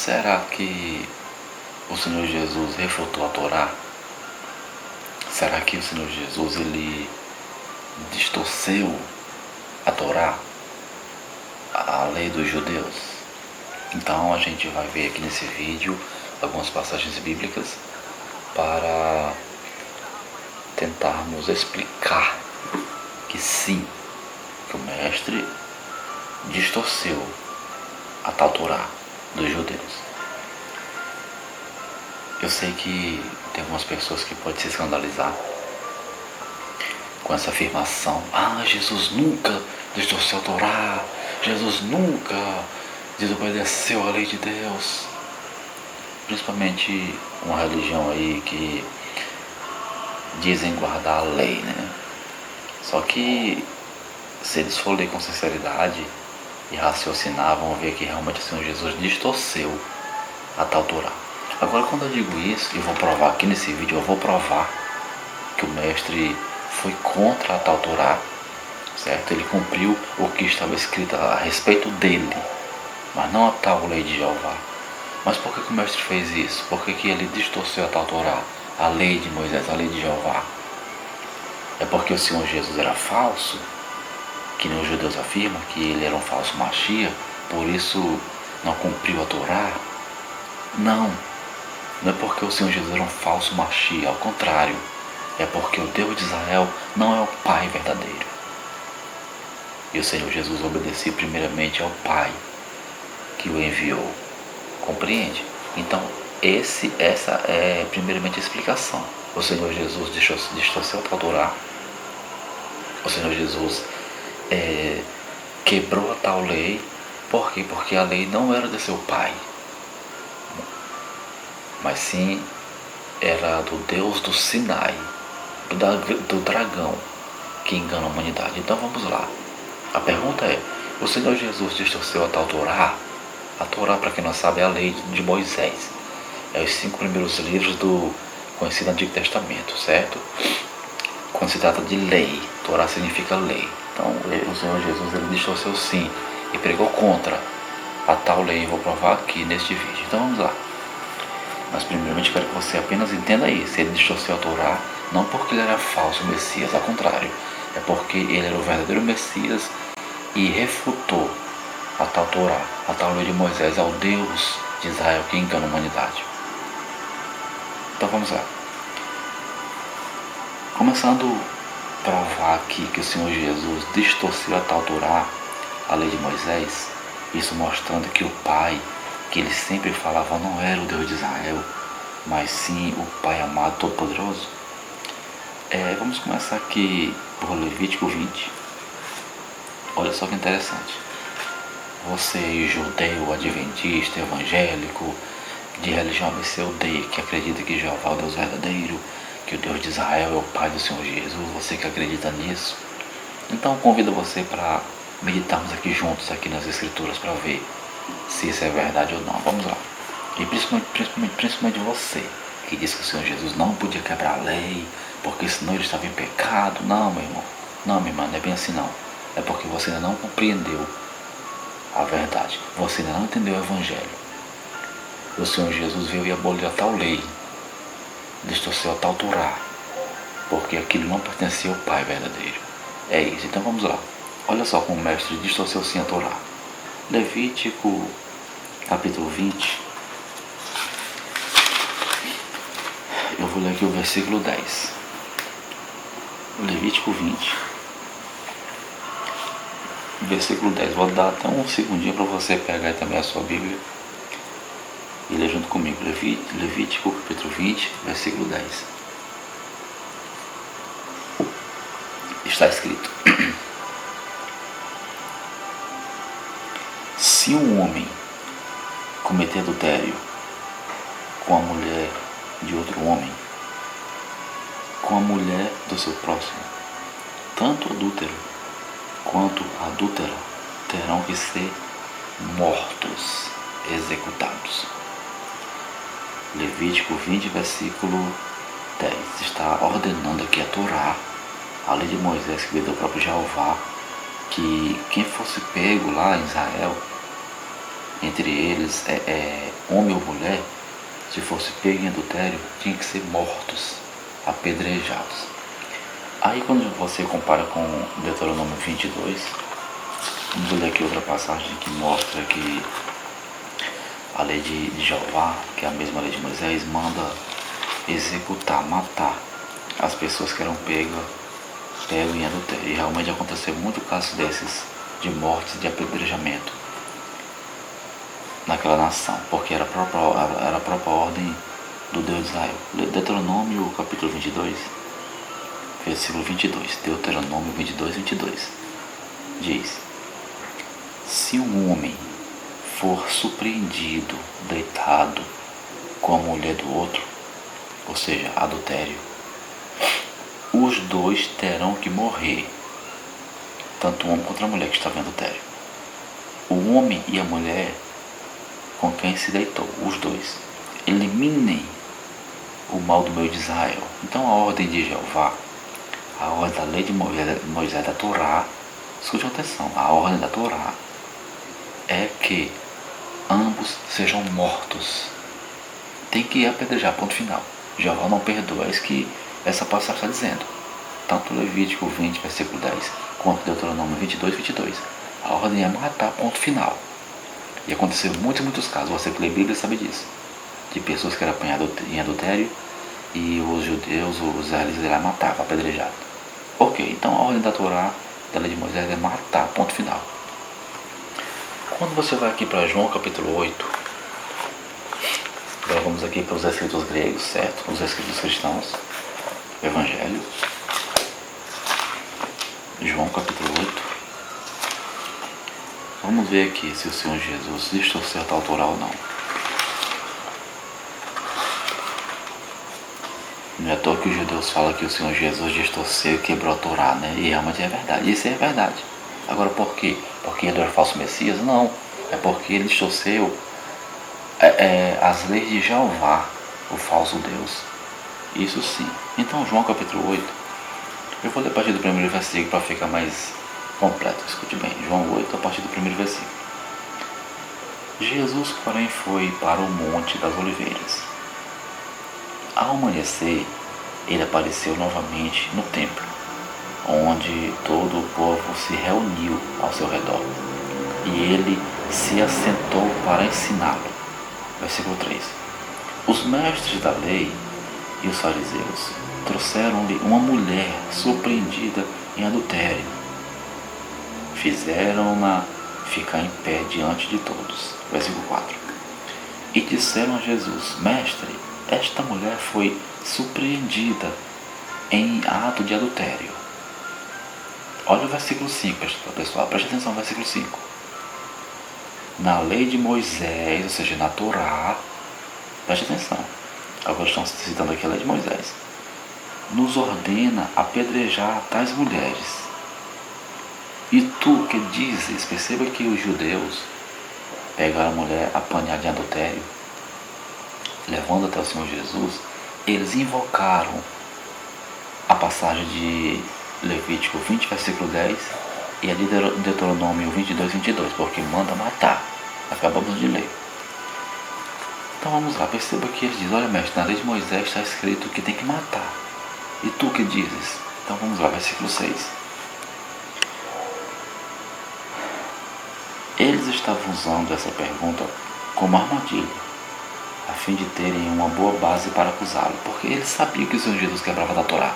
Será que o Senhor Jesus refutou a Torá? Será que o Senhor Jesus ele distorceu a Torá, a lei dos judeus? Então a gente vai ver aqui nesse vídeo algumas passagens bíblicas para tentarmos explicar que sim, que o mestre distorceu a tal Torá dos judeus. Eu sei que tem algumas pessoas que podem se escandalizar com essa afirmação: Jesus nunca distorceu a Torá, Jesus nunca desobedeceu a lei de Deus. Principalmente uma religião aí que dizem guardar a lei, né? Só que se eles for ler com sinceridade e raciocinar, vão ver que realmente o Senhor Jesus distorceu a tal Torá. Agora, quando eu digo isso, e vou provar aqui nesse vídeo, eu vou provar que o mestre foi contra a tal Torá, certo? Ele cumpriu o que estava escrito a respeito dele, mas não a tal lei de Jeová. Mas por que o mestre fez isso? Por que ele distorceu a tal Torá, a lei de Moisés, a lei de Jeová? É porque o Senhor Jesus era falso, que nem os judeus afirmam, que ele era um falso Machia, por isso não cumpriu a Torá? Não é porque o Senhor Jesus era um falso Machia, ao contrário, é porque o Deus de Israel não é o Pai verdadeiro. E o Senhor Jesus obedecia primeiramente ao Pai que o enviou. Compreende? Então, essa é primeiramente a explicação. O Senhor Jesus distorceu a Torá. O Senhor Jesus quebrou a tal lei. Por quê? Porque a lei não era de seu Pai, mas sim era do Deus do Sinai, do dragão que engana a humanidade. Então vamos lá. A pergunta é: o Senhor Jesus distorceu a tal Torá? A Torá, para quem não sabe, é a lei de Moisés. É os 5 primeiros livros do conhecido Antigo Testamento, certo? Quando se trata de lei, Torá significa lei. Então o Senhor Jesus ele distorceu sim e pregou contra a tal lei. Eu vou provar aqui neste vídeo. Então vamos lá. Mas primeiramente quero que você apenas entenda isso. Ele distorceu a Torá não porque ele era falso Messias, ao contrário, é porque ele era o verdadeiro Messias e refutou a tal Torá, a tal lei de Moisés, ao Deus de Israel que engana a humanidade. Então vamos lá. Começando a provar aqui que o Senhor Jesus distorceu a tal Torá, a lei de Moisés, isso mostrando que o Pai que ele sempre falava não era o Deus de Israel, mas sim o Pai amado todo-poderoso. Vamos começar aqui por Levítico 20. Olha só que interessante. Você, judeu, adventista, evangélico, de religião ABC, que acredita que Jeová é o Deus verdadeiro, que o Deus de Israel é o Pai do Senhor Jesus, você que acredita nisso, então convido você para meditarmos aqui juntos aqui nas Escrituras para ver se isso é verdade ou não. Vamos lá. E principalmente você que diz que o Senhor Jesus não podia quebrar a lei, porque senão ele estava em pecado. Não, meu irmão. Não, minha irmã, não é bem assim não. É porque você ainda não compreendeu a verdade. Você ainda não entendeu o Evangelho. O Senhor Jesus veio e aboliu a tal lei, distorceu a tal Torá, porque aquilo não pertencia ao Pai verdadeiro. É isso. Então vamos lá. Olha só como o mestre distorceu sim a Torá. Levítico capítulo 20. Eu vou ler aqui o versículo 10. Levítico 20, versículo 10. Vou dar até um segundinho para você pegar também a sua Bíblia e ler junto comigo. Levítico capítulo 20, versículo 10. Está escrito: se um homem cometer adultério com a mulher de outro homem, com a mulher do seu próximo, tanto adúltero quanto adúltera terão que ser mortos, executados. Levítico 20, versículo 10 está ordenando aqui a Torá, a lei de Moisés que veio do próprio Jeová, que quem fosse pego lá em Israel entre eles, homem ou mulher, se fosse pego em adultério, tinha que ser mortos, apedrejados. Aí quando você compara com Deuteronômio 22, vamos ler aqui outra passagem que mostra que a lei de Jeová, que é a mesma lei de Moisés, manda executar, matar as pessoas que eram pegas em adultério. E realmente aconteceu muito casos desses, de mortes, de apedrejamento naquela nação, porque era a própria ordem do Deus de Israel. Deuteronômio capítulo 22, versículo 22, Deuteronômio 22 diz: se um homem for surpreendido deitado com a mulher do outro, ou seja, adultério, os dois terão que morrer, tanto o homem quanto a mulher que estava em adultério. O homem e a mulher com quem se deitou, os dois, eliminem o mal do meio de Israel. Então a ordem de Jeová, a ordem da lei de Moisés da Torá, escute atenção, a ordem da Torá é que ambos sejam mortos. Tem que apedrejar, ponto final. Jeová não perdoa, é isso que essa passagem está dizendo. Tanto Levítico 20, versículo 10, quanto Deuteronômio 22. A ordem é matar, ponto final. E aconteceu muitos casos, você que lê Bíblia sabe disso, de pessoas que eram apanhadas em adultério e os judeus, os israelitas lá matavam, apedrejado. Ok, então a ordem da Torá, da lei de Moisés, é matar, ponto final. Quando você vai aqui para João capítulo 8, agora vamos aqui para os escritos gregos, certo? Os escritos cristãos, Evangelho, João capítulo 8. Vamos ver aqui se o Senhor Jesus distorceu a tal Torá ou não. Não é à toa que os judeus falam que o Senhor Jesus distorceu e quebrou a Torá, né? E realmente é verdade, isso é verdade. Agora por quê? Porque ele era falso Messias? Não, é porque ele distorceu as leis de Jeová, o falso Deus. Isso sim. Então João capítulo 8, eu vou ler a partir do primeiro versículo para ficar mais completo. Escute bem, João 8 a partir do primeiro versículo. Jesus, porém, foi para o Monte das Oliveiras. Ao amanhecer, ele apareceu novamente no templo, onde todo o povo se reuniu ao seu redor. E ele se assentou para ensiná-lo. Versículo 3. Os mestres da lei e os fariseus trouxeram-lhe uma mulher surpreendida em adultério. Fizeram-na ficar em pé diante de todos. Versículo 4. E disseram a Jesus: Mestre, esta mulher foi surpreendida em ato de adultério. Olha o versículo 5, pessoal, preste atenção no versículo 5. Na lei de Moisés, ou seja, na Torá, preste atenção, agora estão citando aqui a lei de Moisés, nos ordena apedrejar tais mulheres. E tu que dizes, perceba que os judeus pegaram a mulher apanhada de adultério, levando até o Senhor Jesus, eles invocaram a passagem de Levítico 20, versículo 10 e a de Deuteronômio 22, porque manda matar. Acabamos de ler. Então vamos lá, perceba que ele diz: olha, mestre, na lei de Moisés está escrito que tem que matar. E tu que dizes? Então vamos lá, versículo 6. Eles estavam usando essa pergunta como armadilha, a fim de terem uma boa base para acusá-lo, porque eles sabiam que o Senhor Jesus quebrava da Torá.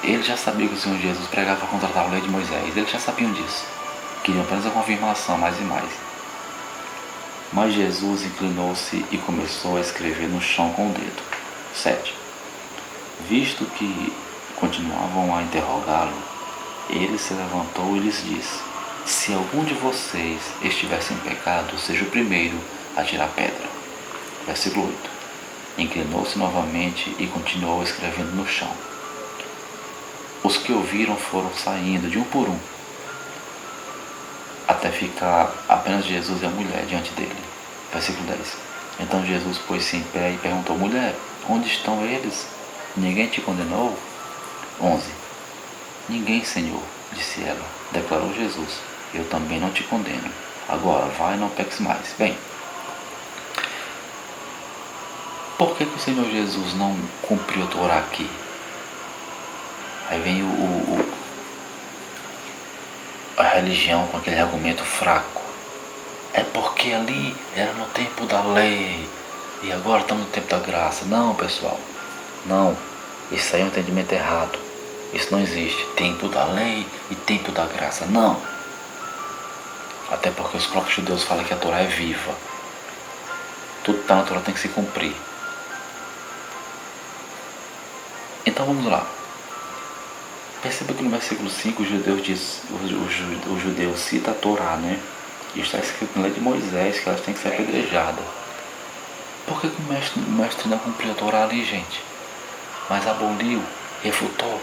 Eles já sabiam que o Senhor Jesus pregava contra a lei de Moisés, eles já sabiam disso. Queriam apenas a confirmação, mais e mais. Mas Jesus inclinou-se e começou a escrever no chão com o dedo. 7. Visto que continuavam a interrogá-lo, ele se levantou e lhes disse: se algum de vocês estiver sem pecado, seja o primeiro a tirar pedra. Versículo 8. Inclinou-se novamente e continuou escrevendo no chão. Os que ouviram foram saindo de um por um, até ficar apenas Jesus e a mulher diante dele. Versículo 10. Então Jesus pôs-se em pé e perguntou: mulher, onde estão eles? Ninguém te condenou? 11. Ninguém, Senhor, disse ela. Declarou Jesus: eu também não te condeno. Agora, vai e não peques mais. Bem, por que o Senhor Jesus não cumpriu a Torá aqui? Aí vem a religião com aquele argumento fraco. É porque ali era no tempo da lei e agora estamos no tempo da graça. Não, pessoal, não. Isso aí é um entendimento errado. Isso não existe. Tempo da lei e tempo da graça. Não. Até porque os próprios judeus falam que a Torá é viva. Tudo que está na Torá tem que se cumprir. Então vamos lá. Perceba que no versículo 5 o judeu cita a Torá, né? E está escrito na lei de Moisés que elas têm que ser apedrejadas. Por que o mestre não cumpriu a Torá ali, gente? Mas aboliu, refutou.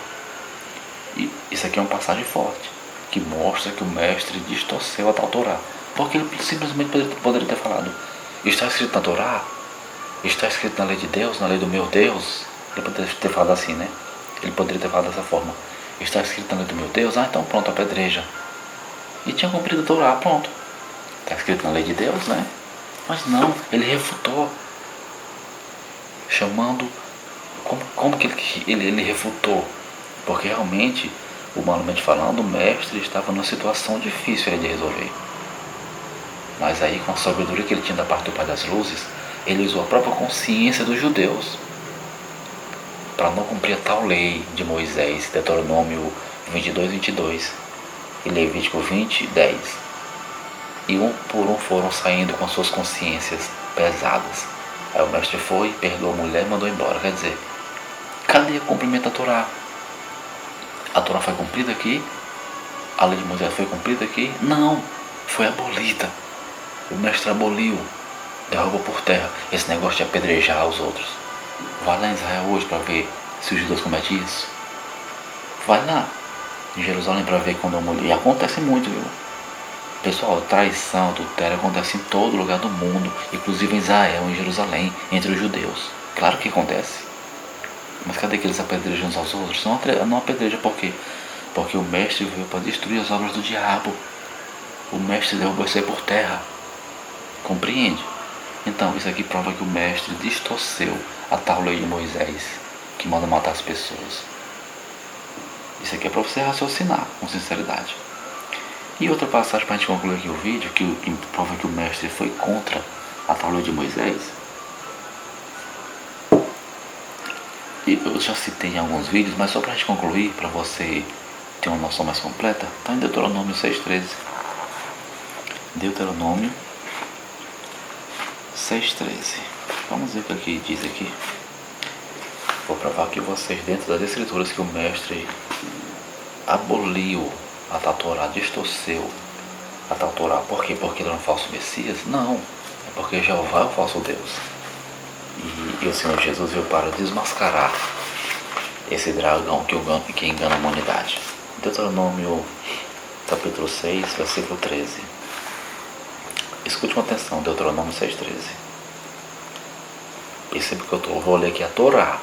E isso aqui é uma passagem forte, que mostra que o mestre distorceu a tal Torá. Porque ele simplesmente poderia ter falado: está escrito na Torá, está escrito na lei de Deus, na lei do meu Deus. Ele poderia ter falado assim, né? Ele poderia ter falado dessa forma: está escrito na lei do meu Deus, então pronto, apedreja. E tinha cumprido a Torá, pronto. Está escrito na lei de Deus, né? Mas não, ele refutou. Chamando, como que ele refutou? Porque realmente, humanamente falando, o mestre estava numa situação difícil de resolver. Mas aí, com a sabedoria que ele tinha da parte do Pai das Luzes, ele usou a própria consciência dos judeus para não cumprir a tal lei de Moisés, Deuteronômio 22 e Levítico 20:10. E um por um foram saindo com suas consciências pesadas. Aí o mestre foi, perdoou a mulher e mandou embora. Quer dizer, cadê o cumprimento da Torá? A Torá foi cumprida aqui? A lei de Moisés foi cumprida aqui? Não, foi abolida. O mestre aboliu, derrubou por terra esse negócio de apedrejar os outros. Vai lá em Israel hoje para ver se os judeus cometem isso. Vai lá em Jerusalém para ver quando a mulher... E acontece muito, viu? Pessoal, traição, adultério acontece em todo lugar do mundo, inclusive em Israel, em Jerusalém, entre os judeus. Claro que acontece. Mas cadê que eles apedrejam uns aos outros? Não apedreja por quê? Porque o mestre veio para destruir as obras do diabo. O mestre derrubou isso aí por terra. Compreende? Então, isso aqui prova que o mestre distorceu a tal lei de Moisés, que manda matar as pessoas. Isso aqui é para você raciocinar com sinceridade. E outra passagem para a gente concluir aqui o vídeo, que prova que o mestre foi contra a tal lei de Moisés. E eu já citei em alguns vídeos, mas só para a gente concluir, para você ter uma noção mais completa, está em Deuteronômio 6,13. Deuteronômio 6,13. Vamos ver o que diz aqui. Vou provar aqui vocês dentro das escrituras que o mestre aboliu a tal Torá, distorceu a tal Torá. Por quê? Porque ele era um falso Messias? Não, é porque Jeová é o falso Deus. E o Senhor Jesus veio para desmascarar esse dragão que engana a humanidade. Deuteronômio capítulo 6, versículo 13. Escute com atenção, Deuteronômio 6,13. Perceba que eu vou ler aqui a Torá.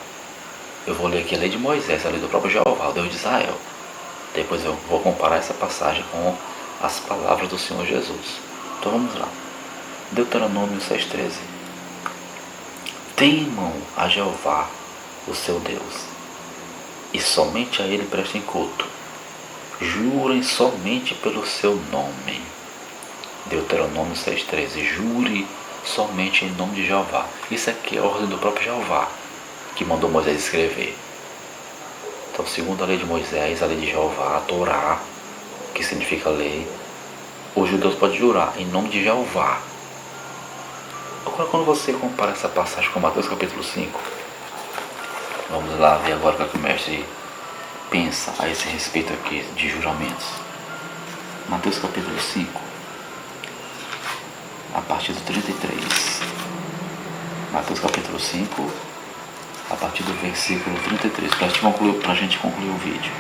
Eu vou ler aqui a lei de Moisés, a lei do próprio Jeová, o Deus de Israel. Depois eu vou comparar essa passagem com as palavras do Senhor Jesus. Então vamos lá. Deuteronômio 6,13. Temam a Jeová, o seu Deus, e somente a Ele prestem culto. Jurem somente pelo seu nome. Deuteronômio 6,13. Jure somente em nome de Jeová. Isso aqui é a ordem do próprio Jeová, que mandou Moisés escrever. Então, segundo a lei de Moisés, a lei de Jeová, a Torá, que significa lei, os judeus podem jurar em nome de Jeová. Agora, quando você compara essa passagem com Mateus capítulo 5, vamos lá ver agora o que o mestre pensa a esse respeito aqui de juramentos. Mateus capítulo 5, a partir do 33. Mateus capítulo 5, a partir do versículo 33, para a gente concluir o vídeo.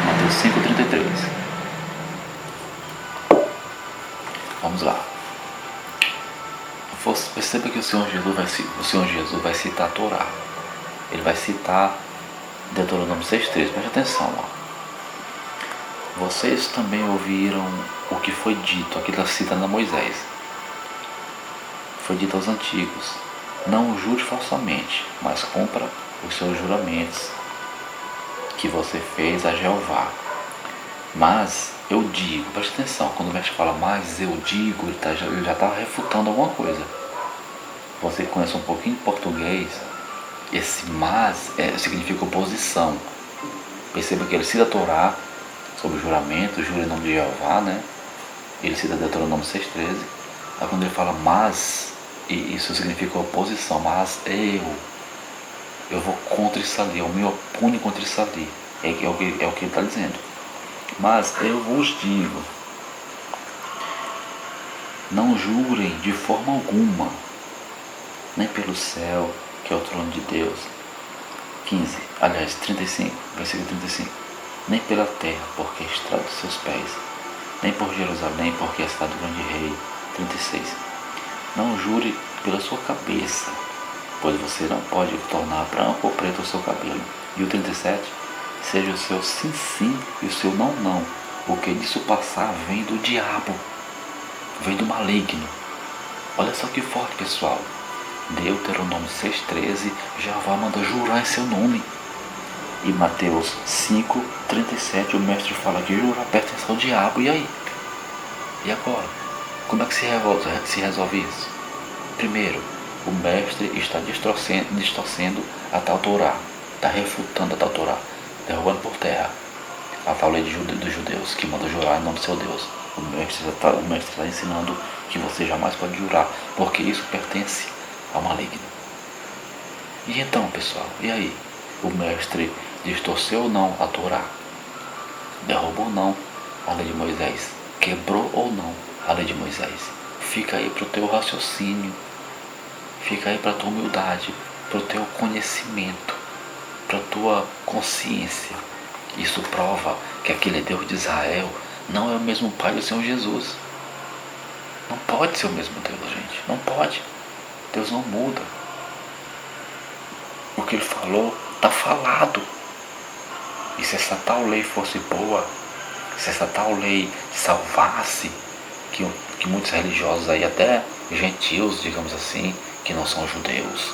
Mateus 5:33. Vamos lá. Perceba que o Senhor Jesus vai citar a Torá. Ele vai citar Deuteronômio 6,13. Preste atenção. Ó. Vocês também ouviram o que foi dito, aqui está citando a Moisés. Foi dito aos antigos: não jure falsamente, mas cumpra os seus juramentos que você fez a Jeová. Mas eu digo, preste atenção, quando o mestre fala mas eu digo, ele já está refutando alguma coisa. Você conhece um pouquinho de português, esse mas significa oposição. Perceba que ele cita a Torá sobre o juramento, jura em nome de Jeová, né? Ele cita Deuteronômio 6,13. Aí quando ele fala mas, e isso significa oposição, mas eu vou contra isso ali, eu me oponho contra isso ali. É o que ele está dizendo. Mas eu vos digo, não jurem de forma alguma, nem pelo céu, que é o trono de Deus. 35, versículo 35. Nem pela terra, porque é estrada dos seus pés, nem por Jerusalém, porque é a cidade do grande rei. 36. Não jure pela sua cabeça, pois você não pode tornar branco ou preto o seu cabelo. E o 37. Seja o seu sim, sim e o seu não, não. O que disso passar vem do diabo, vem do maligno. Olha só que forte, pessoal. Deuteronômio 6,13, Jeová manda jurar em seu nome. E Mateus 5,37, o mestre fala que jurar pertence ao diabo. E aí? E agora? Como é que se resolve isso? Primeiro, o mestre está distorcendo a tal Torá, está refutando a tal Torá, derrubando por terra a tal lei dos judeus, que manda jurar em nome do seu Deus. O mestre está ensinando que você jamais pode jurar, porque isso pertence ao maligno. E então, pessoal, e aí? O mestre distorceu ou não a Torá? Derrubou ou não a lei de Moisés? Quebrou ou não a lei de Moisés? Fica aí para o teu raciocínio, fica aí para a tua humildade, para o teu conhecimento, para a tua consciência. Isso prova que aquele Deus de Israel não é o mesmo Pai do Senhor Jesus. Não pode ser o mesmo Deus, gente. Não pode. Deus não muda. O que ele falou está falado. E se essa tal lei fosse boa, se essa tal lei salvasse, que muitos religiosos aí, até gentios, digamos assim, que não são judeus,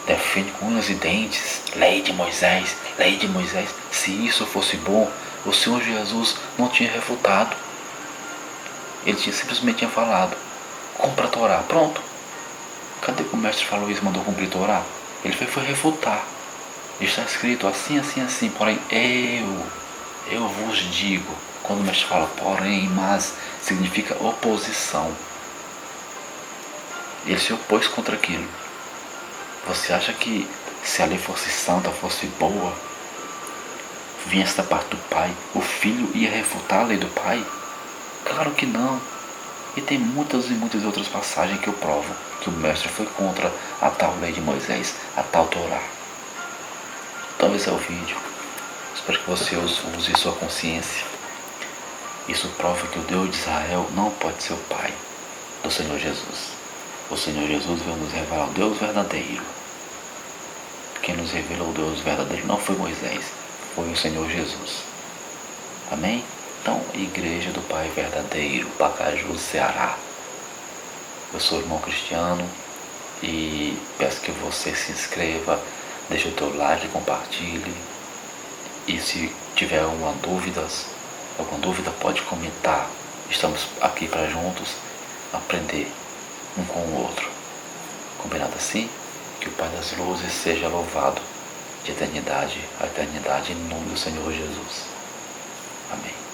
defende com unhas e dentes, lei de Moisés, lei de Moisés. Se isso fosse bom, o Senhor Jesus não tinha refutado. Ele simplesmente tinha falado, cumpra a Torá, pronto. Cadê que o mestre falou isso, mandou cumprir a Torá? Ele foi refutar. Está escrito assim, assim, assim, porém eu vos digo. Quando o mestre fala porém, mas, significa oposição. Ele se opôs contra aquilo. Você acha que se a lei fosse santa, fosse boa, viesse da parte do Pai, o Filho ia refutar a lei do Pai? Claro que não. E tem muitas e muitas outras passagens que eu provo que o mestre foi contra a tal lei de Moisés, a tal Torá. Então esse é o vídeo. Espero que você use sua consciência. Isso prova que o Deus de Israel não pode ser o Pai do Senhor Jesus. O Senhor Jesus veio nos revelar o Deus verdadeiro. Quem nos revelou o Deus verdadeiro não foi Moisés, foi o Senhor Jesus. Amém? Então, Igreja do Pai Verdadeiro, Pacaju, Ceará. Eu sou o irmão Cristiano e peço que você se inscreva, deixe o teu like, compartilhe. E se tiver alguma dúvida pode comentar. Estamos aqui para juntos aprender um com o outro. Combinado assim? Que o Pai das Luzes seja louvado de eternidade a eternidade em nome do Senhor Jesus. Amém.